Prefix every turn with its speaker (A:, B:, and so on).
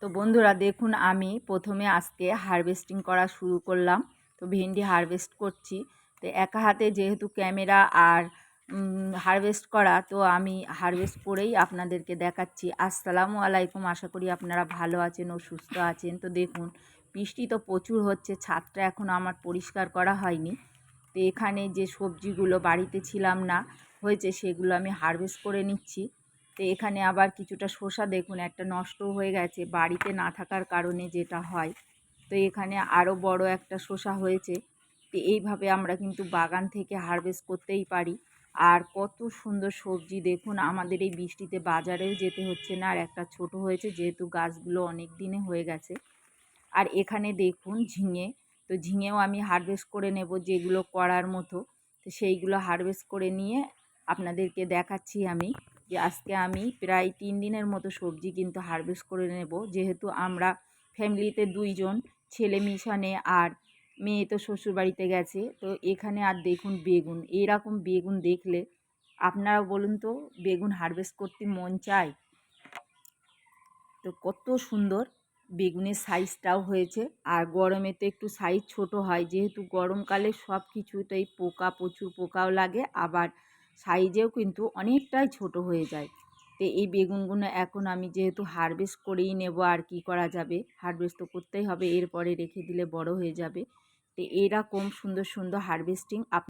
A: তো বন্ধুরা দেখুন, আমি প্রথমে আজকে হারভেস্টিং করা শুরু করলাম। তো ভেন্ডি হারভেস্ট করছি। তো একা হাতে যেহেতু ক্যামেরা আর হারভেস্ট করা, তো আমি হারভেস্ট করেই আপনাদেরকে দেখাচ্ছি। আসসালামু আলাইকুম, আশা করি আপনারা ভালো আছেন ও সুস্থ আছেন। তো দেখুন, বৃষ্টি তো প্রচুর হচ্ছে, ছাদটা এখনও আমার পরিষ্কার করা হয়নি। তো এখানে যে সবজিগুলো বাড়িতে ছিলাম না হয়েছে, সেগুলো আমি হারভেস্ট করে নিচ্ছি। তো এখানে আবার কিছুটা শসা দেখুন একটা নষ্ট হয়ে গেছে, বাড়িতে না থাকার কারণে যেটা হয়। তো এখানে আরও বড় একটা শসা হয়েছে। তো এইভাবে আমরা কিন্তু বাগান থেকে হারভেস্ট করতেই পারি। আর কত সুন্দর সবজি দেখুন, আমাদের এই বৃষ্টিতে বাজারেও যেতে হচ্ছে না। আর একটা ছোট হয়েছে যেহেতু গাছগুলো অনেক দিনে হয়ে গেছে। আর এখানে দেখুন ঝিঙে, তো ঝিঙেও আমি হারভেস্ট করে নেব, যেগুলো করার মতো। তো সেইগুলো হারভেস্ট করে নিয়ে আপনাদেরকে দেখাচ্ছি আমি, যে আজকে আমি প্রায় 3 দিনের মতো সবজি কিন্তু হারভেস্ট করে নেব। যেহেতু আমরা ফ্যামিলিতে 2 জন, ছেলে মিশনে আর মেয়ে তো শ্বশুরবাড়িতে গেছে। তো এখানে আর দেখুন বেগুন, এইরকম বেগুন দেখলে আপনারা বলুন তো, বেগুন হারভেস্ট করতে মন চায়? তো কত সুন্দর বেগুনের সাইজটাও হয়েছে। আর গরমে তো একটু সাইজ ছোট হয়, যেহেতু গরমকালে সব কিছুতেই পোকা, প্রচুর পোকাও লাগে, আবার সাইজেও কিন্তু অনেকটাই ছোট হয়ে যায়। তো এই বেগুনগুলো এখন আমি যেহেতু হারভেস্ট করেই নেব, আর কি করা যাবে, হারভেস্ট তো করতেই হবে, এরপরে রেখে দিলে বড় হয়ে যাবে। তো এরকম সুন্দর সুন্দর হারভেস্টিং